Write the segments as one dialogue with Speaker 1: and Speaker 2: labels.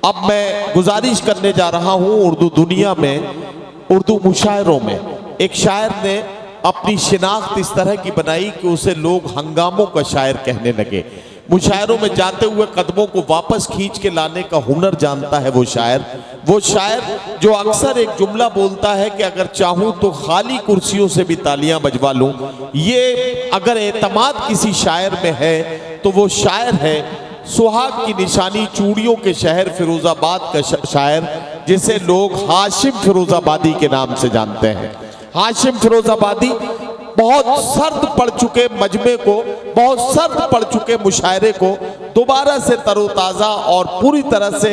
Speaker 1: अब मैं गुजारिश करने जा रहा हूं उर्दू दुनिया में, उर्दू मुशायरों में एक शायर ने अपनी शिनाख्त इस तरह की बनाई कि उसे लोग हंगामों का शायर कहने लगे। मुशायरों में जाते हुए कदमों को वापस खींच के लाने का हुनर जानता है वो शायर जो अक्सर एक जुमला बोलता है कि अगर चाहूं तो खाली कुर्सियों से भी तालियां बजवा लूं। ये अगर एतमाद किसी शायर में है तो वो शायर है सुहाग की निशानी चूड़ियों के शहर फिरोजाबाद का शायर, जिसे लोग हाशिम फिरोजाबादी के नाम से जानते हैं। हाशिम फिरोजाबादी बहुत सर्द पड़ चुके मजमे को, बहुत सर्द पड़ चुके मुशायरे को दोबारा से तरोताज़ा और पूरी तरह से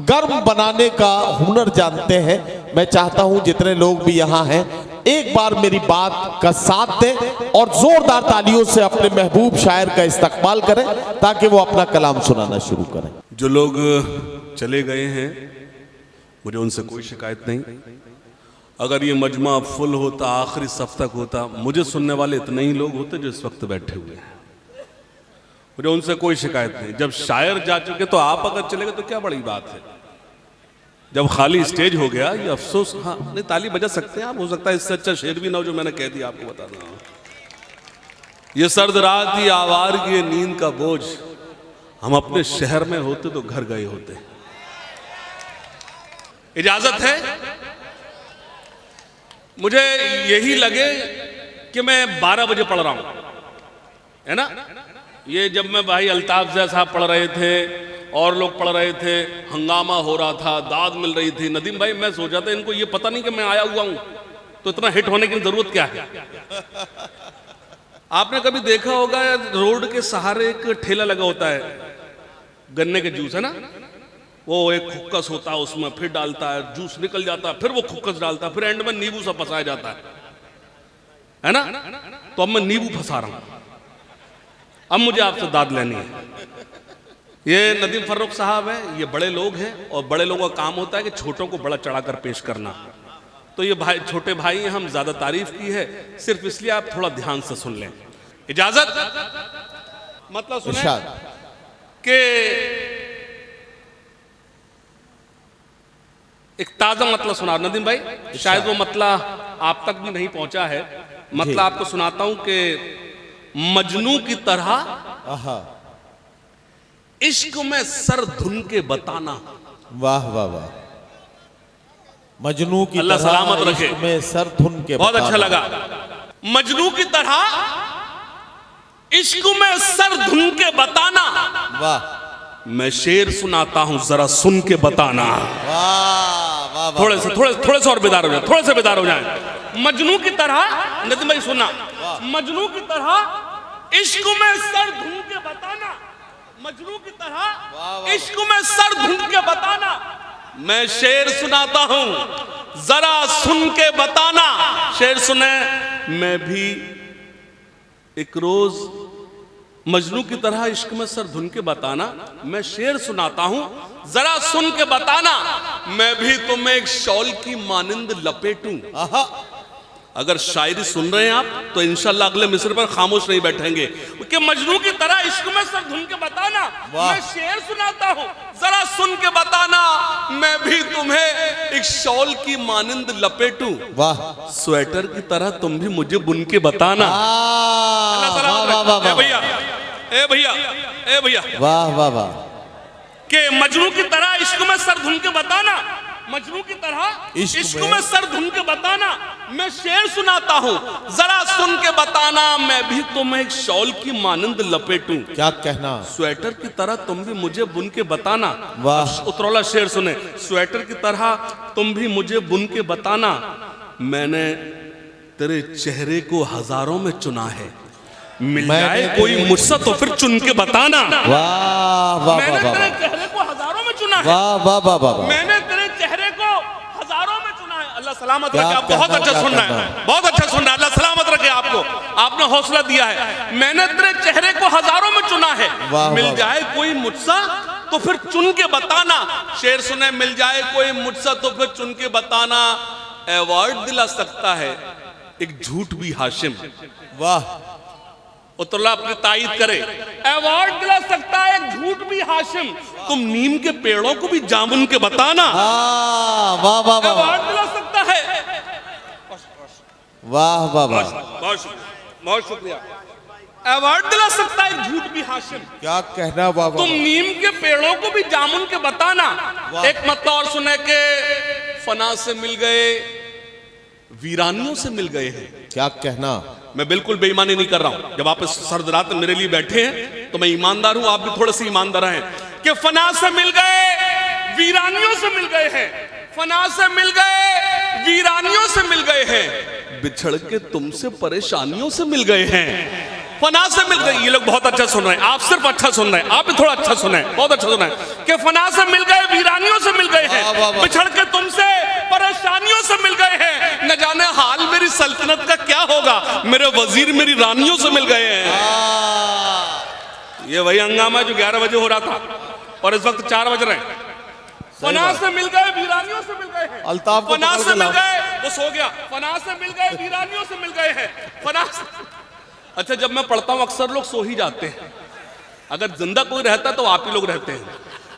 Speaker 1: गर्म बनाने का हुनर जानते हैं। मैं चाहता हूं जितने लोग भी यहाँ हैं एक बार मेरी बात का साथ दें और जोरदार तालियों से अपने महबूब शायर का इस्तकबाल करें ताकि वो अपना कलाम सुनाना शुरू करें।
Speaker 2: जो लोग चले गए हैं मुझे उनसे कोई शिकायत नहीं। अगर ये मजमा फुल होता, आखिरी सफ तक होता, मुझे सुनने वाले इतने ही लोग होते जो इस वक्त बैठे हुए हैं। मुझे उनसे कोई शिकायत नहीं। जब शायर जा चुके तो आप अगर चले गए तो क्या बड़ी बात है। जब खाली स्टेज हो गया ये अफसोस। हाँ नहीं, ताली बजा सकते हैं आप, हो सकता है इससे अच्छा शेर भी ना हो जो मैंने कह दिया आपको बता रहा हूं। ये सर्द रात ही आवार की नींद का बोझ, हम अपने शहर में होते तो घर गए होते। इजाजत है मुझे यही लगे कि मैं 12 बजे पढ़ रहा हूं, है ना। ये जब मैं भाई अल्ताफ साहब पढ़ रहे थे और लोग पढ़ रहे थे, हंगामा हो रहा था, दाद मिल रही थी। नदीम भाई मैं सोचा था इनको ये पता नहीं कि मैं आया हुआ हूं, तो इतना हिट होने की जरूरत क्या है। आपने कभी देखा होगा रोड के सहारे एक ठेला लगा होता है गन्ने के जूस, है ना। वो एक खुक्कस होता है, उसमें फिर डालता है, जूस निकल जाता है, फिर वो खुक्कस डालता है, फिर एंड में नींबू सा फंसाया जाता है ना। तो अब मैं नींबू फंसा रहा हूं, अब मुझे आपसे दाद लेनी है। ये नदीम फर्रुख साहब हैं, ये बड़े लोग हैं और बड़े लोगों का काम होता है कि छोटों को बड़ा चढ़ाकर पेश करना। तो ये भाई छोटे भाई हैं, हम ज्यादा तारीफ की है सिर्फ इसलिए आप थोड़ा ध्यान से सुन लें। इजाजत, मतलब सुने कि एक ताजा मतलब सुना नदीम भाई, शायद वो मतलब आप तक भी नहीं पहुंचा है। मतलब आपको सुनाता हूं कि मजनू की तरह इश्क में सर धुन के बताना।
Speaker 1: वाह वाह वाह, मजनू की
Speaker 2: अल्लाह सलामत रखे,
Speaker 1: इश्क में सर धुन के
Speaker 2: बहुत अच्छा लगा। मजनू की तरह इश्क में सर धुन के बताना। वाह, मैं शेर सुनाता हूं जरा सुन के बताना। वाह, थोड़े से और बेदार हो जाए, थोड़े से बेदार हो जाए। मजनू की तरह, नदीम भाई सुनना, मजनू की तरह इश्क में सर धुन के बताना। मजनू की तरह इश्क में सर धुन के बताना। मैं शेर सुनाता हूं जरा सुन के बताना। शेर सुने, मैं भी एक रोज मजनू की तरह इश्क में सर धुन के बताना। मैं शेर सुनाता हूं जरा सुन के बताना। मैं भी तुम्हें एक शॉल की मानिंद लपेटूं। अगर शायरी सुन रहे हैं आप तो इंशाल्लाह अगले मिसरे पर खामोश नहीं बैठेंगे कि मजनू की तरह इश्क में सर धुन के बताना। मैं शेर सुनाता हूं जरा सुन के बताना। मैं भी तुम्हें एक शॉल की मानिंद लपेटूं। वाह, स्वेटर की तरह तुम भी मुझे बुन के बताना। भैया ए भैया ए भैया,
Speaker 1: वाह वाह वाह,
Speaker 2: के मजनू की तरह इश्क में सर धुन के बताना। मजनू की तरह इश्क में सर धुन के बताना। मैं शेर सुनाता हूं जरा सुन के बताना। मैं भी तुम्हें एक शॉल की मानंद लपेटूं। क्या कहना, स्वेटर की तरह तुम भी मुझे बुन के बताना। वाह, उतरौला शेर सुने, स्वेटर की तरह तुम भी मुझे बुन के बताना। मैंने तेरे चेहरे को हजारों में चुना है, मिल जाए कोई मुझसे तो फिर चुन के बताना। वाह वाह, मैंने तेरे चेहरे को हजारों में चुना है। वाह वाह वाह वाह, मैंने तेरे चेहरे को हजारों में चुना है। अल्लाह सलामत रखे, आप बहुत अच्छा सुन रहे हैं, बहुत अच्छा सुन रहे हैं। अल्लाह सलामत रखे आपको, आपने हौसला दिया है। मैंने तेरे चेहरे को हजारों में चुना है, मिल जाए कोई मुझसे तो फिर चुन के बताना। शेर सुने, मिल जाए कोई मुझसे तो फिर चुन के बताना। अवार्ड दिला सकता है एक झूठ भी हाशिम। वाह, उतरला अपनी तायीद करे। अवार्ड दिला सकता है एक झूठ भी हाशिम, तुम नीम के पेड़ों को भी जामुन के बताना।
Speaker 1: वाह वाह वाह,
Speaker 2: अवार्ड दिला सकता है।
Speaker 1: वाह वाह वाह,
Speaker 2: बहुत शुक्रिया, बहुत शुक्रिया। अवार्ड दिला सकता है झूठ भी हाशिम,
Speaker 1: क्या कहना बाबा,
Speaker 2: तुम नीम के पेड़ों को भी जामुन के बताना। एक मतलब और सुने के फना से मिल गए, वीरानियों से मिल गए हैं।
Speaker 1: क्या कहना,
Speaker 2: मैं बिल्कुल बेईमानी नहीं कर रहा हूं। जब आप इस सर्द रात में मेरे लिए बैठे हैं तो मैं ईमानदार हूं, आप भी थोड़े से ईमानदार हैं कि फना से मिल गए, वीरानियों से मिल गए हैं। फना से मिल गए, वीरानियों से मिल गए हैं, बिछड़ के तुमसे परेशानियों से मिल गए हैं। फना से मिल गए, ये लोग बहुत अच्छा सुन रहे हैं, आप सिर्फ अच्छा सुन रहे हैं, आप भी थोड़ा अच्छा सुने, बहुत अच्छा सुना है कि फना से मिल गए, वीरानियों से मिल गए हैं, बिछड़ के तुमसे परेशानियों से मिल गए हैं। न जाने हाल मेरी सल्तनत का क्या होगा, मेरे वजीर मेरी रानियों से मिल गए हैं। ये वही हंगामा जो 11 बजे हो रहा था और इस वक्त 4 बज रहे हैं। फना से मिल गए, वीरानियों से मिल गए हैं।
Speaker 1: अल्ताफ को
Speaker 2: फना से मिल गए, वो सो गया। फना से मिल गए, वीरानियों से मिल गए हैं। फना से... अच्छा, जब मैं पढ़ता हूं अक्सर लोग सो ही जाते हैं, अगर जिंदा कोई रहता तो आप ही लोग रहते हैं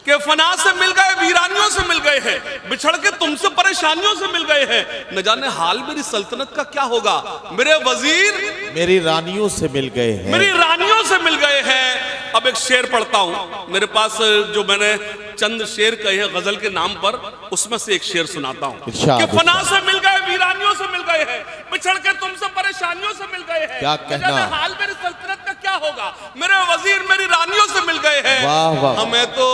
Speaker 2: कि फना से मिल गए, वीरानियों से मिल गए हैं, बिछड़ के तुमसे परेशानियों से मिल गए हैं। न जाने हाल मेरी सल्तनत का क्या होगा, मेरे वजीर
Speaker 1: मेरी रानियों से मिल गए हैं,
Speaker 2: मेरी रानियों से मिल गए हैं। अब एक शेर पढ़ता हूं, मेरे पास जो मैंने चंद शेर कहे हैं गजल के नाम पर, उसमें से एक शेर सुनाता हूं कि फना से मिल गए, वीरानियों से मिल गए हैं, बिछड़ के तुमसे परेशानियों से मिल गए हैं।
Speaker 1: क्या कहना,
Speaker 2: हाल मेरी सल्तनत का क्या होगा, मेरे वजीर मेरी रानियों से मिल गए हैं।
Speaker 1: वाह वाह,
Speaker 2: हमें तो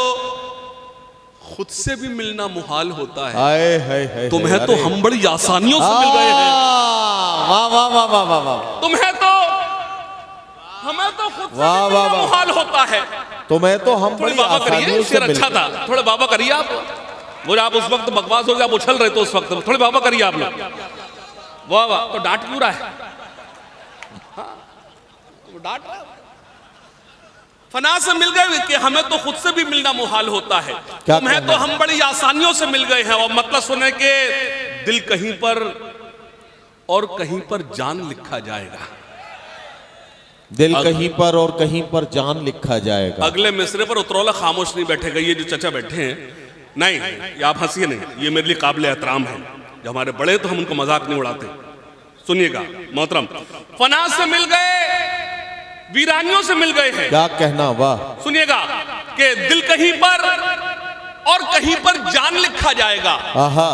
Speaker 2: खुद से भी मिलना मुहाल होता है,
Speaker 1: हाय हाय हाय,
Speaker 2: तुम्हें तो हम बड़ी आसानियों से मिल गए हैं।
Speaker 1: वाह वाह वाह वाह वाह वाह,
Speaker 2: तुम्हें तो हमें तो खुद से
Speaker 1: वाह
Speaker 2: मिलना
Speaker 1: वाह वाह,
Speaker 2: मुहाल होता है।
Speaker 1: तुम्हें तो हम
Speaker 2: थोड़ी
Speaker 1: बड़ी
Speaker 2: बाबा करिए,
Speaker 1: आसानियों से
Speaker 2: शेर
Speaker 1: मिल
Speaker 2: अच्छा
Speaker 1: गए।
Speaker 2: था, थोड़े बाबा करिए आप। वो आप उस वक्त बकवास हो गया, आप उछल रहे थे उस वक्त, थोड़े बाबा करिए आप लोग। वाह वाह, तो डांट क्यों रहा है? वो डांट रहा है। फना से मिल गए कि हमें तो खुद से भी मिलना मुहाल होता है, तुम्हें तो हम बड़ी आसानियों से मिल गए हैं। और मतलब सुने के दिल कहीं पर और कहीं पर जान लिखा जाएगा,
Speaker 1: दिल कहीं पर और कहीं पर जान लिखा जाएगा।
Speaker 2: अगले मिसरे पर उतरौला खामोश नहीं बैठेगा। ये जो चचा बैठे हैं, नहीं ये आप हंसिए नहीं, ये मेरे लिए काबिल एहतराम है। जब हमारे बड़े तो हम उनको मजाक नहीं उड़ाते। सुनिएगा मोहतरम, फना से मिल गए, वीरानियों से मिल गए हैं।
Speaker 1: क्या कहना, वाह,
Speaker 2: सुनिएगा कि दिल कहीं पर और कहीं पर जान लिखा जाएगा,
Speaker 1: आहा,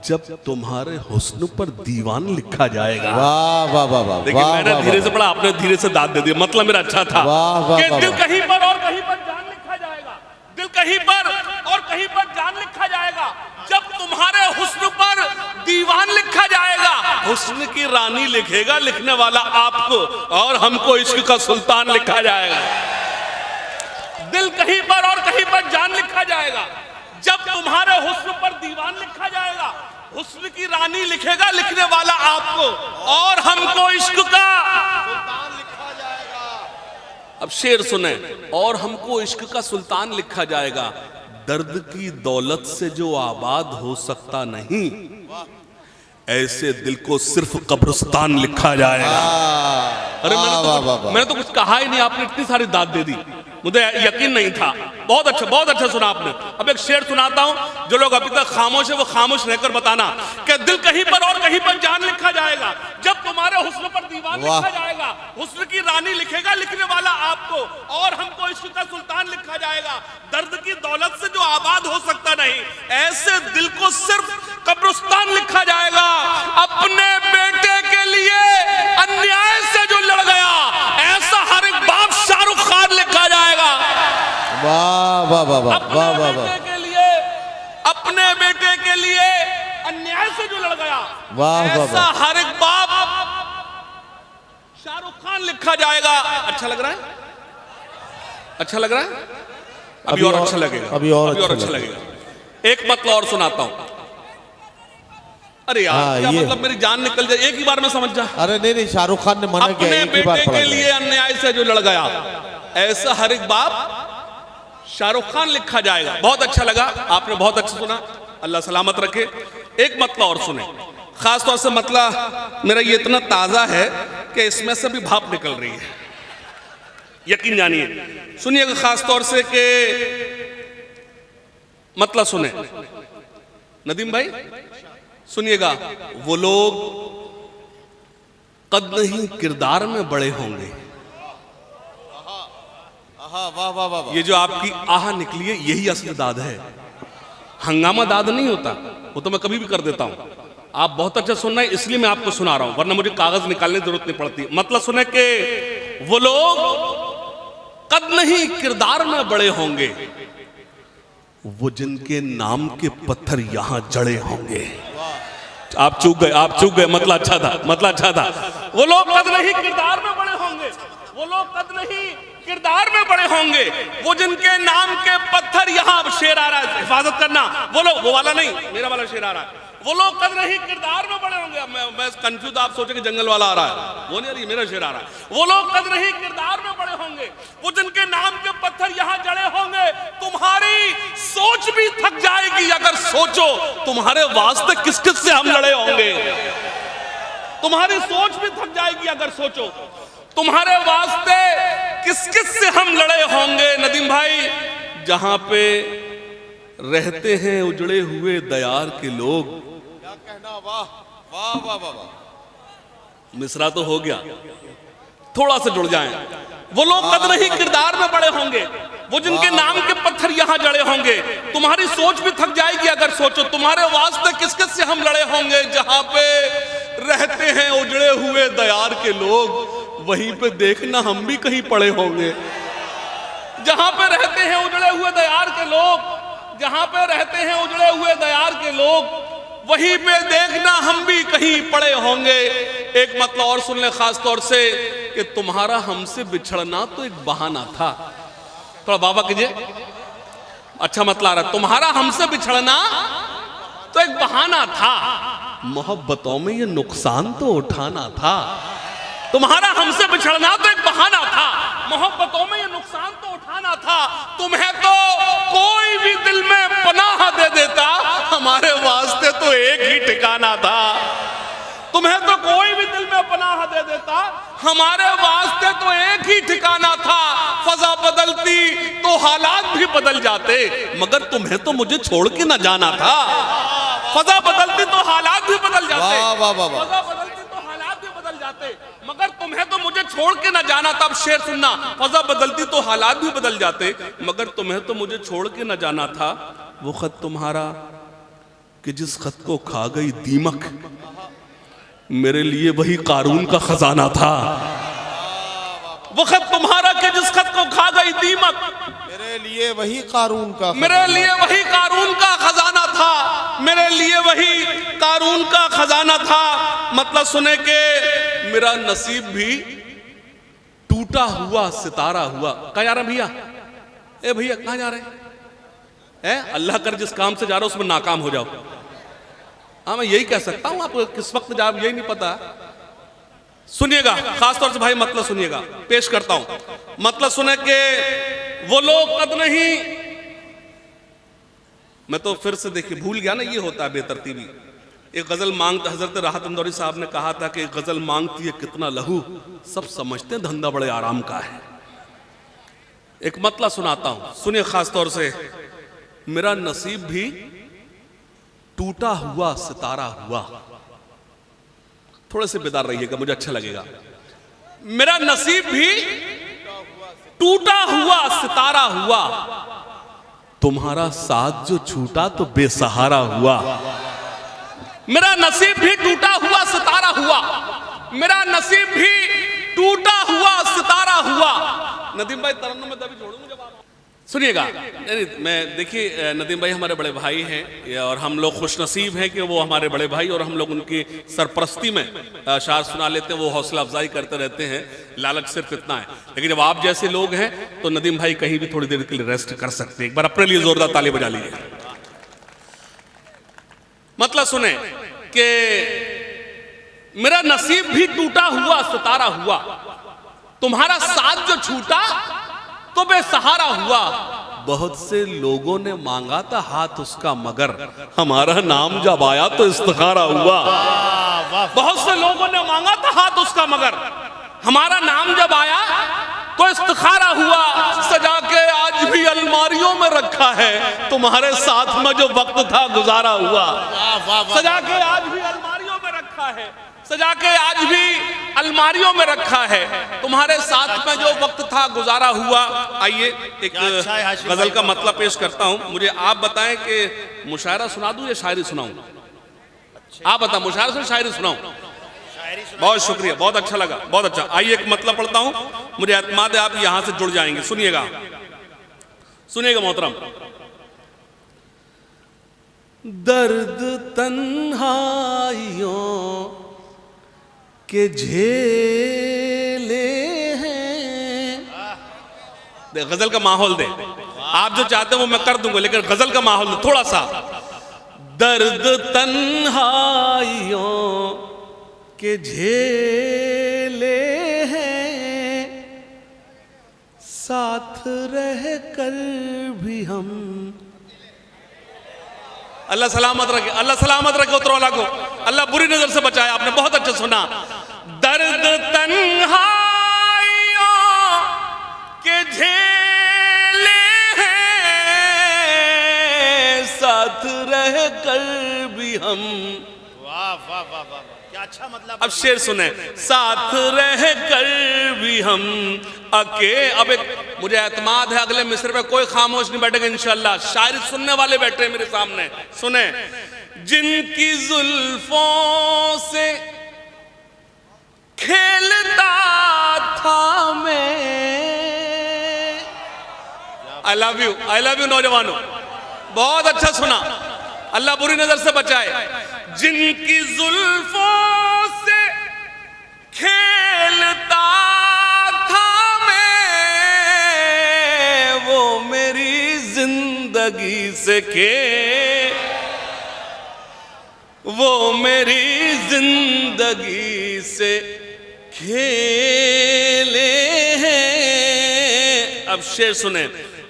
Speaker 2: जब तुम्हारे हुस्न पर दीवान लिखा जाएगा।
Speaker 1: वाह वाह वाह वाह,
Speaker 2: देखिए मैंने धीरे से पढ़ा, आपने धीरे से दाद दे दिया, मतलब मेरा अच्छा था। कि दिल कहीं पर और कहीं पर जान लिखा जाएगा, दिल कहीं पर और कहीं पर जान लिखा जाएगा, जब तुम्हारे हुस्न पर दीवान लिखा जाएगा। हुस्न की रानी लिखेगा लिखने वाला आपको, और हमको इश्क का सुल्तान लिखा जाएगा। दिल कहीं पर और कहीं पर जान लिखा जाएगा, जब तुम्हारे हुस्न पर दीवान लिखा जाएगा। हुस्न की रानी लिखेगा लिखने वाला आपको, और हमको इश्क का सुल्तान लिखा जाएगा। अब शेर सुने, और हमको इश्क का सुल्तान लिखा जाएगा। दर्द की दौलत से जो आबाद हो सकता नहीं, ऐसे दिल को सिर्फ कब्रिस्तान लिखा जाएगा। अरे मैंने तो कुछ कहा ही नहीं, आपने इतनी सारी दाद दे दी, मुझे यकीन नहीं था। बहुत अच्छा सुना आपने। अब एक शेर सुनाता हूं, जो लोग अभी तक खामोश है वो खामोश रहकर बताना कि दिल कहीं पर और कहीं पर जान लिखा जाएगा, जब तुम्हारे हुस्न पर दीवान लिखा जाएगा। हुस्न की रानी लिखेगा लिखने वाला आपको, और हमको इश्क का सुल्तान लिखा जाएगा। दर्द की दौलत से जो आबाद हो सकता नहीं, ऐसे दिल को सिर्फ कब्रिस्तान लिखा जाएगा। अपने बेटे के लिए अन्याय से जो लड़ गया, ऐसा हर एक बाप शाहरुख खान लिखा जाएगा।
Speaker 1: वाह वाह वाह वाह वाह वाह वाह,
Speaker 2: अपने बेटे के लिए अन्याय से जो लड़ गया,
Speaker 1: वाह वाह,
Speaker 2: ऐसा हर एक बाप शाहरुख खान लिखा जाएगा। अच्छा लग रहा है? अच्छा लग रहा है? अभी और अच्छा लगेगा,
Speaker 1: अभी और अच्छा
Speaker 2: लगेगा। एक मतलब और सुनाता हूं। अरे यार क्या मतलब मेरी जान निकल जाए, एक ही बार में समझ जा।
Speaker 1: अरे नहीं, शाहरुख खान ने मना किया,
Speaker 2: अपने बेटे के लिए अन्याय से जो लड़ गया, ऐसा हर एक बाप शाहरुख खान लिखा जाएगा। बहुत अच्छा लगा, आपने बहुत अच्छा सुना, अल्लाह सलामत रखे। एक मतलब और सुने, खास तौर से मतलब मेरा ये इतना ताजा है कि इसमें से भी भाप निकल रही है। यकीन जानिए। सुनिएगा खास तौर से कि मतलब सुने नदीम भाई, सुनिएगा, वो लोग कद नहीं किरदार में बड़े होंगे।
Speaker 1: वाह वाह वाह।
Speaker 2: ये जो आपकी आह निकली है यही असली दाद है, हंगामा दाद नहीं होता, वो तो मैं कभी भी कर देता हूं। आप बहुत अच्छा सुन रहे हैं इसलिए मैं आपको सुना रहा हूं, वरना मुझे कागज निकालने की जरूरत नहीं पड़ती। मतलब सुने कि वो लोग कद नहीं किरदार में बड़े होंगे, वो जिनके नाम के पत्थर यहां जड़े होंगे। आप चूक गए, आप चूक गए, मतलब अच्छा था, मतलब अच्छा था। वो लोग कद नहीं किरदार में बड़े होंगे, वो लोग कद नहीं किरदार में बड़े होंगे, वो जिनके नाम के पत्थर यहां, शेर आ रहा है हिफाजत करना, वो लोग, वो वाला नहीं, मेरा वाला शेर आ रहा है, वो लोग कद नहीं किरदार में बड़े होंगे। मैं कंफ्यूज, आप सोचे कि जंगल वाला आ रहा है, वो नहीं आ रही, मेरा शेर आ रहा है। वो लोग कद नहीं किरदार में बड़े होंगे, वो जिनके नाम के पत्थर यहां जड़े होंगे। तुम्हारी सोच भी थक जाएगी अगर सोचो तुम्हारे वास्ते किस किस से हम लड़े होंगे। तुम्हारी सोच भी थक जाएगी अगर सोचो तुम्हारे वास्ते किस किस से हम लड़े होंगे। नदीम भाई, जहां पे रहते हैं उजड़े हुए दयार के लोग,
Speaker 1: क्या कहना, वाह वाह वाह वाह।
Speaker 2: मिसरा तो हो गया, थोड़ा सा जुड़ जाएं। वो लोग कद नहीं किरदार में बड़े होंगे, वो जिनके नाम के पत्थर यहां जड़े होंगे। तुम्हारी सोच भी थक जाएगी अगर सोचो तुम्हारे वास्ते किस किस से हम लड़े होंगे। जहां पे रहते हैं उजड़े हुए दयार के लोग, वहीं पे देखना हम भी कहीं पड़े होंगे। जहां पे रहते हैं उजड़े हुए दयार के लोग, जहां पे रहते हैं उजड़े हुए दयार के लोग, वहीं पे देखना हम भी कहीं पड़े होंगे। एक मतलब और सुन ले खास तौर से कि तुम्हारा हमसे बिछड़ना तो एक बहाना था। थोड़ा बाबा कीजिए, अच्छा मतलब आ रहा, तुम्हारा हमसे बिछड़ना तो एक बहाना था, मोहब्बतों में ये नुकसान तो उठाना था। तुम्हारा हमसे बिछड़ना तो एक बहाना था, मोहब्बतों में ये नुकसान तो उठाना था। तुम्हें तो कोई भी दिल में पनाह दे देता, हमारे वास्ते तो एक ही ठिकाना था। तुम्हें तो कोई भी दिल में पनाह दे देता, हमारे वास्ते तो एक ही ठिकाना था। फजा बदलती तो हालात भी बदल जाते, मगर तुम्हें तो मुझे छोड़ के ना जाना था। फजा बदलती तो हालात भी बदल जाते, फजा बदलती तो हालात भी बदल जाते, मगर तुम्हें तो मुझे छोड़ के ना जाना था। अब शेर सुनना, फजा बदलती तो हालात भी बदल जाते, मगर तुम्हें तो मुझे छोड़ के ना जाना था। वो खत तुम्हारा कि जिस खत को खा गई दीमक, मेरे लिए वही कारून का खजाना था। वो खत तुम्हारा कि जिस खत को खा गई दीमक,
Speaker 1: मेरे लिए वही कारून का,
Speaker 2: मेरे लिए वही कारून का खजाना था, मेरे लिए वही कारून का खजाना था। मतलब सुने के मेरा नसीब भी टूटा हुआ सितारा हुआ। कहाँ जा रहे हैं भैया? ए भैया कहाँ जा रहे हैं? अल्लाह कर जिस काम से जा रहे हो उसमें नाकाम हो जाओ। हाँ मैं यही कह सकता हूं, आपको किस वक्त जा यही नहीं पता। सुनिएगा खास तौर से भाई, मतलब सुनिएगा, पेश करता हूं। मतलब सुने के वो लोग कद नहीं, मैं तो फिर से देखिए भूल गया ना, ये होता है बेतरतीबी। एक गजल मांगता, हजरत राहत इंदौरी साहब ने कहा था कि एक गजल मांगती है कितना लहू, सब समझते हैं धंधा बड़े आराम का है। एक मतलब सुनाता हूं, सुनिए खास तौर से। मेरा नसीब भी टूटा हुआ सितारा हुआ, थोड़े से बेदार रहिएगा, मुझे अच्छा लगेगा। मेरा नसीब भी टूटा हुआ सितारा हुआ, तुम्हारा साथ जो छूटा तो बेसहारा हुआ। मेरा नसीब भी टूटा हुआ सितारा हुआ, मेरा नसीब भी टूटा हुआ सितारा हुआ। नदीम भाई तरन्नुम में दबी छोड़ूंगा जब आप सुनिएगा। मैं देखिए नदीम भाई हमारे बड़े भाई हैं और हम लोग खुशनसीब हैं कि वो हमारे बड़े भाई, और हम लोग उनकी सरपरस्ती में शार सुना लेते हैं, वो हौसला अफजाई करते रहते हैं। लालच सिर्फ इतना है, लेकिन जब आप जैसे लोग हैं तो नदीम भाई कहीं भी थोड़ी देर के लिए रेस्ट कर सकते हैं। एक बार अपने लिए जोरदार ताली बजा लीजिए। मतलब सुने कि मेरा नसीब भी टूटा हुआ सितारा हुआ, तुम्हारा साथ जो छूटा तो बेसहारा हुआ। बहुत से लोगों ने मांगा था हाथ उसका, मगर हमारा नाम जब आया तो इस्तिखारा हुआ। बहुत से लोगों ने मांगा था हाथ उसका, मगर हमारा नाम जब आया तो इस्तिखारा हुआ, सजा के आज भी अलमारियों में रखा है, तुम्हारे साथ में जो वक्त था गुजारा हुआ। सजा के आज भी अलमारियों में रखा है, सजा के आज भी अलमारियों में रखा है, तुम्हारे साथ में जो वक्त था गुजारा हुआ। आइए एक गजल का मतलब पेश करता हूं। मुझे आप बताएं कि मुशायरा सुना दूं या शायरी सुनाऊं? आप बताओ, मुशायरा से शायरी सुनाऊं? बहुत शुक्रिया, बहुत अच्छा लगा, बहुत अच्छा। आइए एक मतलब पढ़ता हूं, मुझे एतमाद है आप यहां से जुड़ जाएंगे। सुनिएगा, सुनिएगा मोहतरम। दर्द तन्हाइयों के झेले हैं। गजल का माहौल दे, आप जो चाहते हैं वो मैं कर दूंगा, लेकिन गजल का माहौल दे थोड़ा सा। दर्द तन्हाइयों के झेले हैं, साथ रह कर भी हम। अल्लाह सलामत रखे, अल्लाह सलामत रखे उतरवाला को, अल्लाह बुरी नजर से बचाए। आपने बहुत अच्छा सुना। दर्द तन्हाइयों के झेले हैं, साथ रह कर भी हम।
Speaker 3: वाह वाह वाह वाह, क्या अच्छा मतलब।
Speaker 2: अब शेर सुने, साथ रह कर भी हम अब एक मुझे एतमाद है अगले मिस्र पे कोई खामोश नहीं बैठेगा इंशाल्लाह। शायरी सुनने वाले बैठे हैं मेरे सामने, सुने। जिनकी जुल्फों से खेलता था मैं। आई लव यू नौजवानों, बहुत अच्छा सुना, अल्लाह बुरी नजर से बचाए। जिनकी जुल्फों से खेलता था मैं, वो मेरी जिंदगी से वो मेरी जिंदगी से खेले हैं। अब शेर सुने,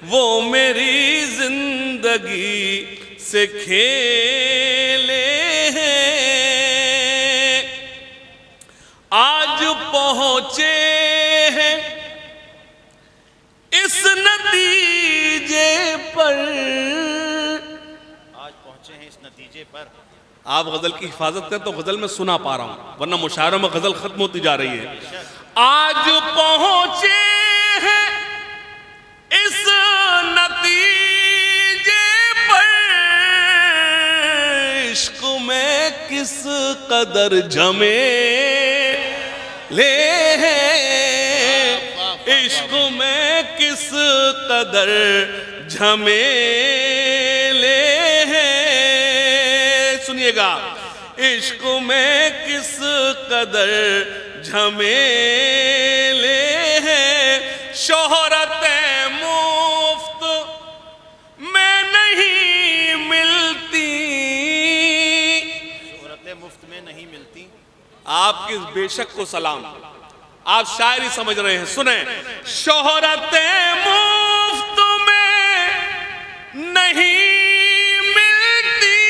Speaker 2: वो मेरी जिंदगी से खेले हैं, आज पहुंचे हैं इस नतीजे पर।
Speaker 3: आज पहुंचे हैं इस नतीजे पर।
Speaker 2: आप गजल की हिफाजत करें तो गजल में सुना पा रहा हूं, वरना मुशायरों में गजल खत्म होती जा रही है। आज पहुंचे हैं इस नतीजे पर, इश्क में किस कदर जमे ले हैं, इश्क में किस कदर झमेले हैं। सुनिएगा, इश्क में किस कदर झमेले हैं, शोहरत मुफ्त में नहीं मिलती,
Speaker 3: शोहरत मुफ्त में नहीं मिलती।
Speaker 2: आपकी बेशक को सलाम, आप शायरी समझ रहे हैं, सुने। शोहरत मुफ्त में नहीं मिलती,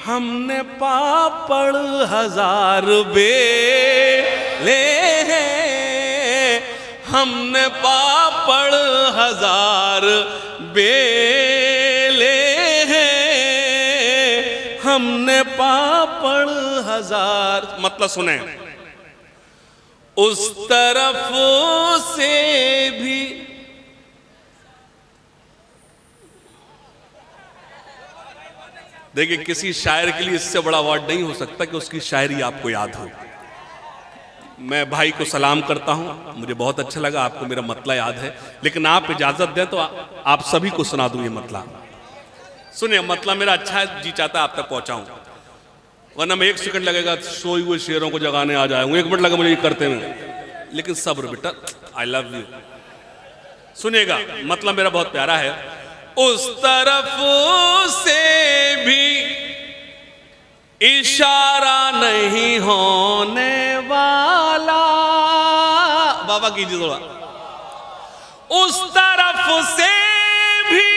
Speaker 2: हमने पापड़ हजार बेले हैं, हमने पापड़ हजार बेले हैं, हमने पापड़ हजार। मतलब सुने, उस तरफ से भी देखिए, किसी शायर के लिए इससे बड़ा अवार्ड नहीं हो सकता कि उसकी शायरी आपको याद हो। मैं भाई को सलाम करता हूं, मुझे बहुत अच्छा लगा, आपको मेरा मतला याद है, लेकिन आप इजाजत दें तो आप सभी को सुना दूं ये मतला। सुनिए, मतला मेरा अच्छा है, जी चाहता है आप तक पहुंचाऊं, वरना मैं 1 सेकंड लगेगा सोए हुए शेरों को जगाने आ जाऊंगा, 1 मिनट लगा मुझे ये करते हुए, लेकिन सब्र बेटा, आई लव यू। सुनिएगा, मतलब मेरा बहुत प्यारा है। उस तरफ से भी इशारा नहीं होने वाला, बाबा कीजिए थोड़ा। उस तरफ से भी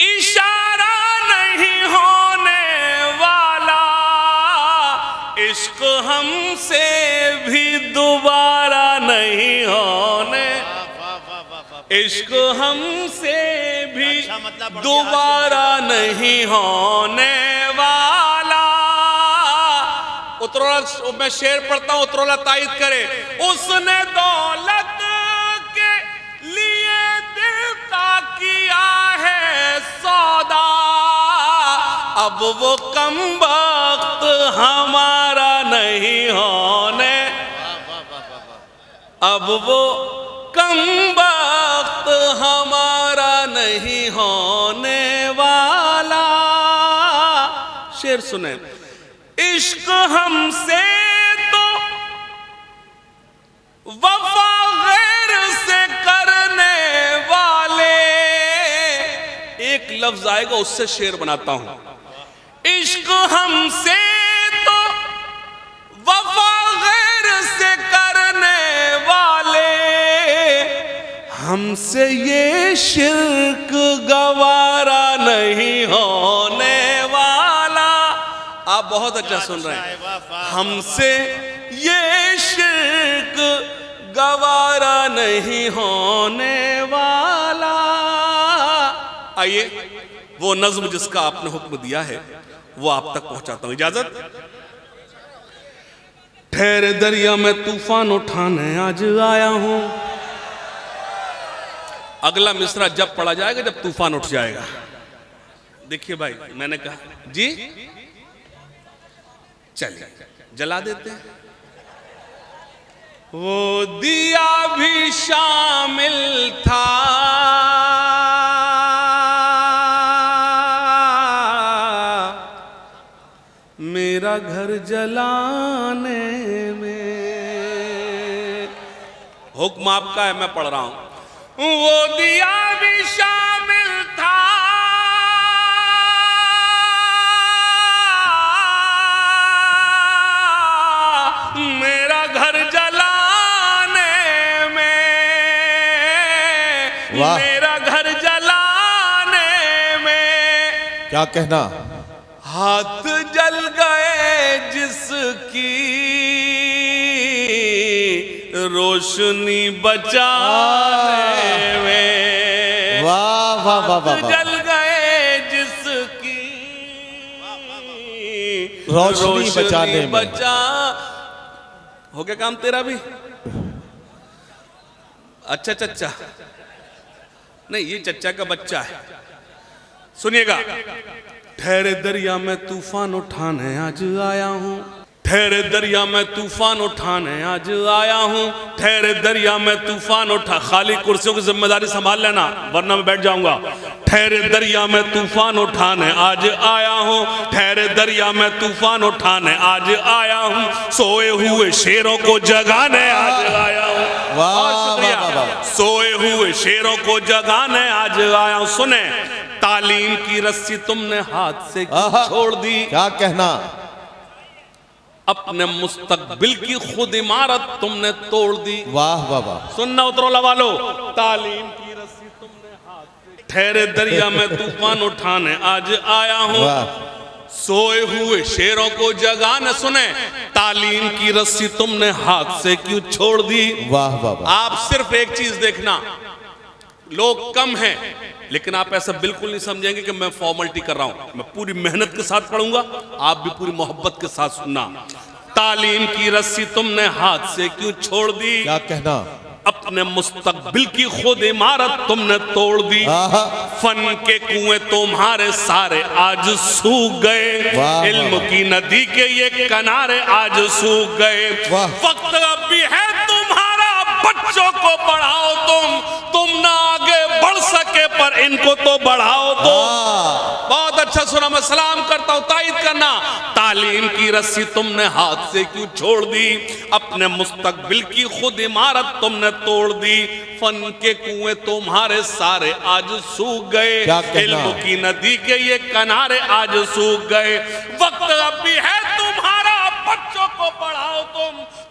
Speaker 2: इशारा नहीं होने वाला, इश्क हमसे भी दोबारा नहीं इश्क हमसे भी
Speaker 3: अच्छा मतलब
Speaker 2: दोबारा नहीं होने वाला। उतरोला मैं शेर पढ़ता हूं, उतरोला तायद करे। उसने दौलत के लिए दिल का किया है सौदा, अब वो कम वक्त हमारा नहीं होने, अब वो कम वक्त हमारा नहीं होने वाला। शेर सुने। इश्क हमसे तो वफा गैर से करने वाले, एक लफ्ज आएगा उससे शेर बनाता हूं। इश्क हमसे तो वफा गैर से करने वाले, हमसे ये शिर्क गवारा नहीं होने वाला। आप बहुत अच्छा सुन रहे हैं। हमसे ये शिर्क गवारा नहीं होने वाला। आइए वो नज्म जिसका आपने हुक्म दिया है वो आप तक पहुंचाता हूं। इजाजत। ठहरे दरिया में तूफान उठाने आज आया हूं। अगला मिसरा जब पढ़ा जाएगा जब तूफान उठ जाएगा। देखिए भाई, मैंने कहा जी चलिए जला देते हैं। वो दिया भी शामिल था, मेरा घर जलाने में। हुक्म आपका है, मैं पढ़ रहा हूं। वो दिया भी शामिल था, मेरा घर जलाने में, मेरा घर जलाने में।
Speaker 1: क्या कहना?
Speaker 2: हाथ जल गए जिसकी रोशनी बचाने में।
Speaker 1: वाह वाह वाह वाह।
Speaker 2: जल गए जिसकी
Speaker 1: रोशनी बचाने में।
Speaker 2: बचा। हो गया काम तेरा भी? अच्छा चच्चा नहीं, ये चच्चा का बच्चा है। सुनिएगा। ठहरे दरिया में तूफान उठाने आज आया हूं। ठहरे दरिया में तूफान उठाने आज आया हूं। ठहरे दरिया में तूफान उठा। खाली कुर्सियों की जिम्मेदारी संभाल लेना वरना मैं बैठ जाऊंगा। ठहरे दरिया में तूफान उठाने आज आया हूं। ठहरे दरिया में तूफान उठाने आज आया हूं। सोए हुए शेरों को जगाने आज आया हूं। बहुत शुक्रिया। सोए हुए शेरों को जगाने आज आया हूं। सुने। तालीम की रस्सी तुमने हाथ से छोड़ दी।
Speaker 1: क्या कहना?
Speaker 2: अपने मुस्तकबिल की खुद इमारत तुमने तोड़ दी।
Speaker 1: वाह वाह वाह।
Speaker 2: सुनना उतरोला वालो। तालीम की रस्सी तुमने हाथ से। ठहरे दरिया में तूफान उठाने आज आया हूं। सोए हुए शेरों को जगाने। सुने। तालीम की रस्सी तुमने हाथ से क्यों छोड़ दी।
Speaker 1: वाह वाह वाह।
Speaker 2: आप सिर्फ एक चीज देखना, लोग कम हैं लेकिन आप ऐसा बिल्कुल नहीं समझेंगे कि मैं फॉर्मेलिटी कर रहा हूं। मैं पूरी मेहनत के साथ पढ़ूंगा, आप भी पूरी मोहब्बत के साथ सुनना। तालीम की रस्सी तुमने हाथ से क्यों छोड़ दी।
Speaker 1: क्या कहना?
Speaker 2: अपने मुस्तकबिल की खुद इमारत तुमने तोड़ दी। फन के कुएं तुम्हारे सारे आज सूख गए। इल्म की नदी के ये किनारे आज सूख गए। वक्त अब भी है तुम्हारा, बच्चों को पढ़ाओ तुम ना आगे बढ़ सके पर इनको तो बढ़ाओ तुम। बहुत अच्छा सुना। मैं सलाम करता हूं, तायद करना। तालीम की रस्सी तुमने हाथ से क्यों छोड़ दी। अपने मुस्तकबिल की खुद इमारत तुमने तोड़ दी। फन के कुएं तुम्हारे सारे आज सूख गए। इल्म की नदी के ये किनारे आज सूख गए। वक्त अब भी है तुम्हारा, बच्चों को पढ़ाओ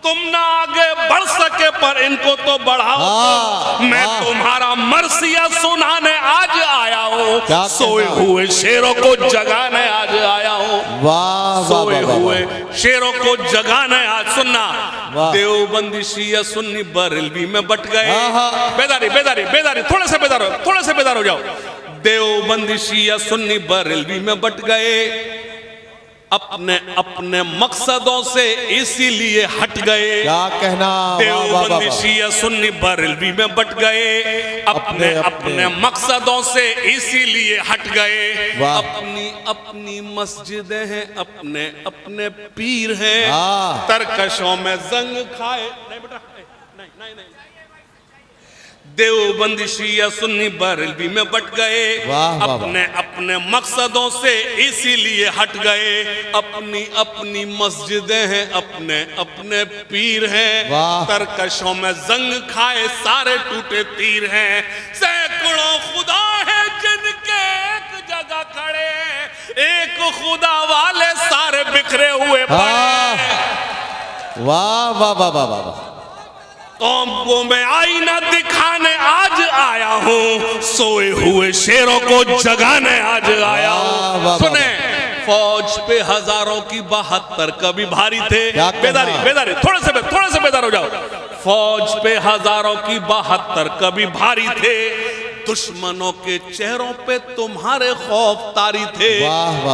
Speaker 2: तुम ना आगे बढ़ सके पर इनको तो बढ़ाओ। मैं तुम्हारा मरसिया सुनाने आज आया हूँ। सोए हुए शेरों को जगाने आज आया हूँ।
Speaker 1: वाह
Speaker 2: सोए
Speaker 1: वाह
Speaker 2: हुए शेरों को जगाना है आज। सुनना,
Speaker 1: वाह।
Speaker 2: देवबंदी शिया सुन्नी बरेलवी में बट गए।
Speaker 1: हाँ।
Speaker 2: बेदारी बेदारी बेदारी, थोड़े से बेदार हो, थोड़े से बेदार हो जाओ। देवबंदी शिया सुन्नी बरेलवी में बट गए, अपने अपने मकसदों से इसीलिए हट गए।
Speaker 1: क्या कहना,
Speaker 2: देवबंदी शिया सुन्नी बरेलवी में बट गए, अपने अपने मकसदों से इसीलिए हट गए। अपनी अपनी मस्जिदें हैं, अपने अपने पीर हैं, तरकशों में जंग खाए। नहीं बेटा, नहीं नहीं नहीं। देवबंदी शिया सुन्नी बरेलवी में बट गए, अपने अपने मकसदों से इसीलिए हट गए। अपनी अपनी मस्जिदें हैं, अपने अपने पीर हैं, तरकशों में जंग खाए सारे टूटे तीर हैं। सैकड़ों खुदा है जिनके एक जगह खड़े, एक खुदा वाले सारे बिखरे हुए पड़े।
Speaker 1: वाह वाह वाह वाह वाह।
Speaker 2: कौम को मैं आईना दिखाने आज आया हूँ, सोए हुए शेरों को जगाने आज आया हूँ। सुने, फौज पे हजारों की 72 कभी भारी थे। बेदारी बेदारी, थोड़े से बेदार हो जाओ। फौज पे हजारों की 72 कभी भारी थे, दुश्मनों के चेहरों पे तुम्हारे खौफ तारी थे।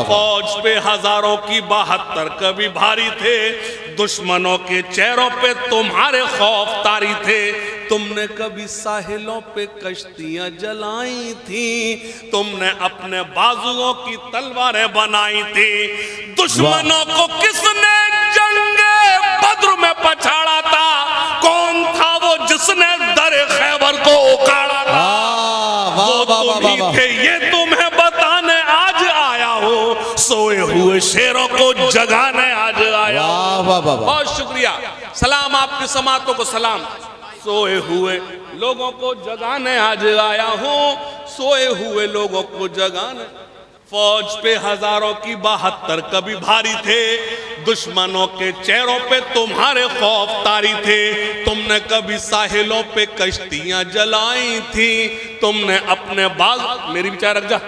Speaker 2: फौज पे हजारों की 72 कभी भारी थे, दुश्मनों के चेहरों पे तुम्हारे खौफ तारी थे। तुमने कभी साहिलों पे कश्तियां जलाई थी, तुमने अपने बाजुओं की तलवारें बनाई थी। दुश्मनों को किसने जंगे बद्र में पछाड़ा था? कौन था वो जिसने दरे खैबर को उखाड़ा था? वो तुम ही थे, ये तुम्हें बताने आज आया हूँ, सोए हुए शेरों को जगाने आज आया हूँ। बहुत शुक्रिया, सलाम आपकी समातों को सलाम। सोए हुए लोगों को जगाने आज आया हूँ, सोए हुए लोगों को जगाने। फौज पे हजारों की 72 कभी भारी थे, दुश्मनों के चेहरों पे तुम्हारे खौफ तारी थे। तुमने कभी साहिलों पे कश्तियां जलाई थी, तुमने अपने बाज मेरी विचार रख जा।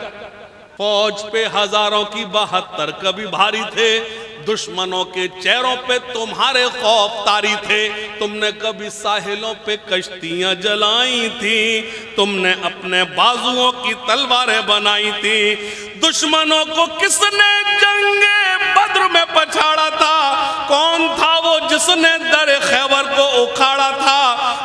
Speaker 2: फौज पे हजारों की 72 कभी भारी थे, दुश्मनों के चेहरों पे तुम्हारे खौफ तारी थे। तुमने कभी साहिलों पे कश्तियां जलाई थी, तुमने अपने बाजुओं की तलवारें बनाई थी। दुश्मनों को किसने जंगे बद्र में पछाड़ा था? कौन था वो जिसने दर खैबर को उखाड़ा था?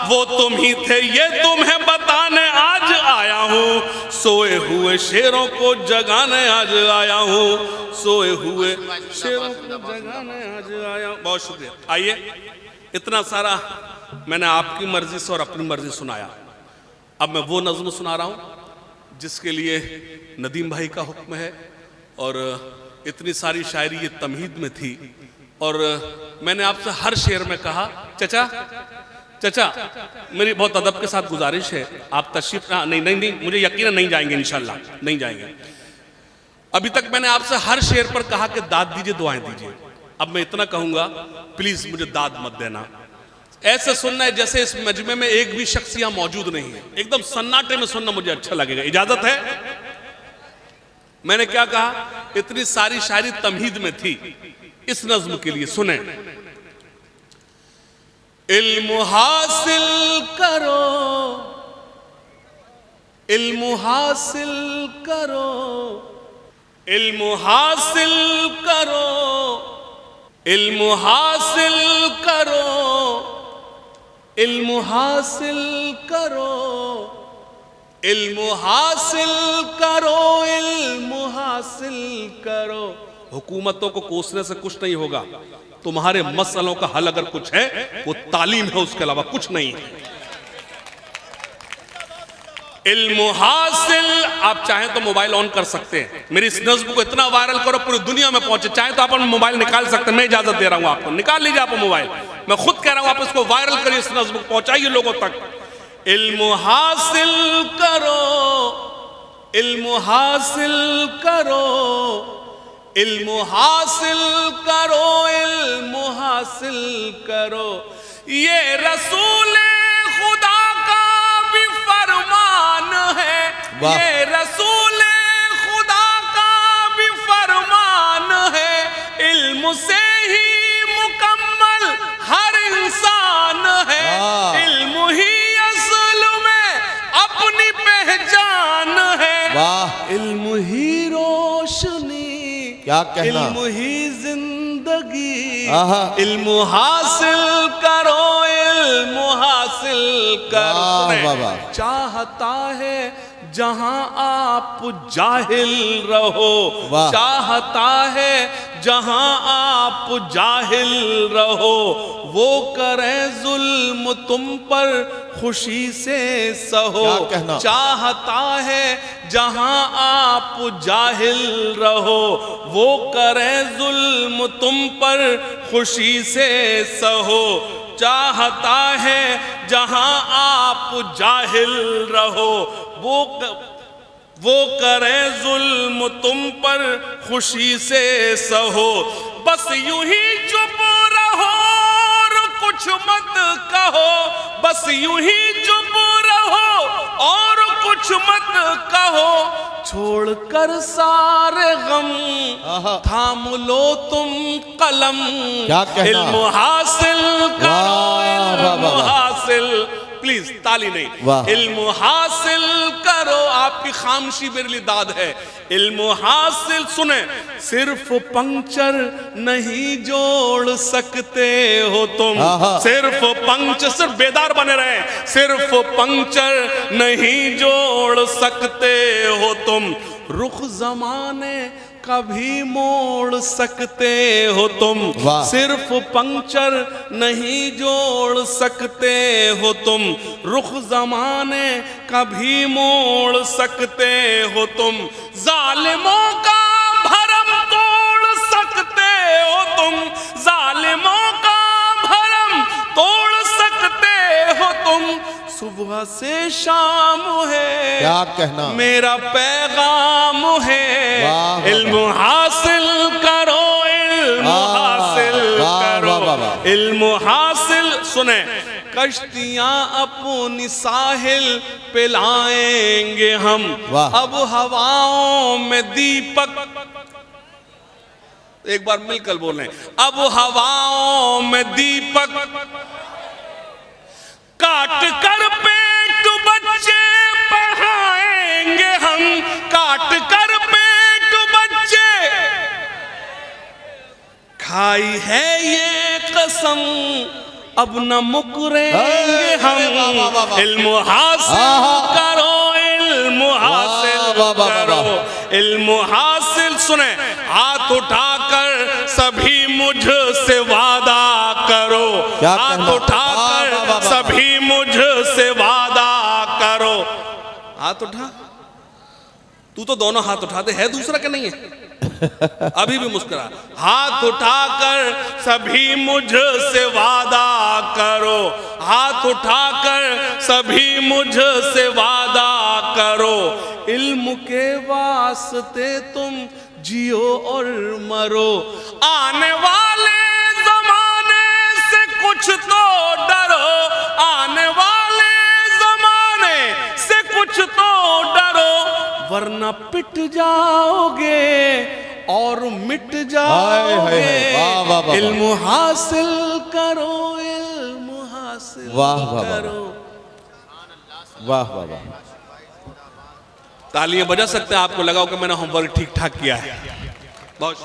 Speaker 2: वो तुम ही थे, ये तुम्हें बताने आज आया हूँ, सोए हुए शेरों को जगाने आज आया हूँ, सोए हुए शेरों को जगाने आज आया हूँ। बहुत शुक्रिया। आइए, इतना सारा मैंने आपकी मर्जी से और अपनी मर्जी सुनाया। अब मैं वो नज़्म सुना रहा हूँ जिसके लिए नदीम भाई का हुक्म है, और इतनी सारी शायरी ये तमहीद में थी। और मैंने आपसे हर शेर में कहा, चचा मेरी बहुत अदब के साथ गुजारिश है, आप तशरीफ नहीं, मुझे यकीन नहीं जाएंगे, इंशाल्लाह नहीं जाएंगे। अभी तक मैंने आपसे हर शेर पर कहा कि दाद दीजिए, दुआएं दीजिए। अब मैं इतना कहूंगा, प्लीज मुझे दाद मत देना। ऐसे सुनना है जैसे इस मजमे में एक भी शख्स यहां मौजूद नहीं है, एकदम सन्नाटे में सुनना मुझे अच्छा लगेगा। इजाजत है? मैंने क्या कहा? इतनी सारी शायरी तमहीद में थी, इस नज्म के लिए सुने। इल्म हासिल करो, इल्म हासिल करो, इल्म हासिल करो, इल्म हासिल करो, इल्म हासिल करो, इल्म हासिल करो, इल्म हासिल करो। हुकूमतों को कोसने से कुछ नहीं होगा, तुम्हारे मसलों का हल अगर कुछ है वो तालीम है, उसके अलावा कुछ नहीं है। इल्म हासिल, आप चाहें तो मोबाइल ऑन कर सकते हैं, मेरी इस नज़्म को इतना वायरल करो पूरी दुनिया में पहुंचे। चाहे तो आप मोबाइल निकाल सकते हैं, मैं इजाजत दे रहा हूं आपको, निकाल लीजिए आप मोबाइल। मैं खुद कह रहा हूं, आप इसको वायरल करिए, इस नज़्म को पहुंचाइए लोगों तक। इल्म हासिल करो, इल्म हासिल करो, इल्म हासिल करो, इल्म हासिल करो। ये रसूल खुदा का भी फरमान है, ये रसूल खुदा का भी फरमान है।
Speaker 1: क्या कहना?
Speaker 2: इल्म ही जिंदगी,
Speaker 1: आहा।
Speaker 2: इल्म हासिल करो, इल्म हासिल करो।
Speaker 1: वाह,
Speaker 2: सुने,
Speaker 1: वाह, वाह।
Speaker 2: चाहता है जहां आप जाहिल रहो,
Speaker 1: वाह।
Speaker 2: चाहता है जहां आप जाहिल रहो, वो करे जुल्म तुम पर खुशी से सहो।
Speaker 1: क्या कहना?
Speaker 2: चाहता है जहां आप जाहिल रहो, वो करे जुल्म तुम पर खुशी से सहो। चाहता है जहां आप जाहिल रहो, वो करे जुल्म तुम पर खुशी से सहो। बस यूं ही चुप रहो और कुछ मत कहो, बस यूं ही चुप रहो और कुछ मत कहो। छोड़कर सारे गम थाम लो तुम कलम,
Speaker 1: क्या कहना?
Speaker 2: इल्म हासिल करो,
Speaker 1: वाह, वाह,
Speaker 2: इल्म
Speaker 1: वाह।
Speaker 2: हासिल, प्लीज ताली नहीं,
Speaker 1: वाह।
Speaker 2: इल्म हासिल करो। आपकी खामोशी मेरे लिए दाद है। इल्म हासिल, सुने, सिर्फ पंक्चर नहीं जोड़ सकते हो तुम, सिर्फ पंक्चर, सिर्फ बेदार बने रहे, सिर्फ पंक्चर नहीं जोड़ सकते हो तुम। रुख जमाने कभी मोड़ सकते हो तुम, सिर्फ पंक्चर नहीं जोड़ सकते हो तुम। रुख जमाने कभी मोड़ सकते हो तुम। जालिमों का भरम तोड़ सकते हो तुम, जालिमों का भरम तोड़ सकते हो तुम। सुबह से शाम है,
Speaker 1: क्या कहना? मेरा
Speaker 2: पैगाम है, इल्म हासिल करो, इल्म हासिल करो, इल्म हासिल। सुने, कश्तियां अपनी साहिल पे लाएंगे हम, अब हवाओं में दीपक, एक बार मिलकर बोलें, अब हवाओं में दीपक काट कर पेट बच्चे पढ़ाएंगे हम, काट कर पेट बच्चे, खाई है ये कसम अब न मुकरेंगे हम। इल्म हासिल करो, इल्म हासिल करो, इल्म हासिल। सुने, हाथ उठाकर सभी मुझसे वादा करो, हाथ उठाकर सभी मुझसे वादा करो। हाथ उठा, तू तो दोनों हाथ उठा दे, है दूसरा क्या नहीं है? अभी भी मुस्कुरा। हाथ उठाकर सभी मुझसे वादा करो, हाथ उठाकर सभी मुझसे वादा करो। इल्म के वास्ते तुम जियो और मरो, आने वाले जमाने से कुछ तो डरो, आने वाले जमाने से कुछ तो डरो, वरना पिट जाओगे और मिट जाओगे। इल्म हासिल करो, इल्म हासिल करो।
Speaker 1: वाह वाह वाह।
Speaker 2: तालियां बजा सकते हैं, आपको लगाओ कि मैंने होमवर्क ठीक ठाक किया है। बहुत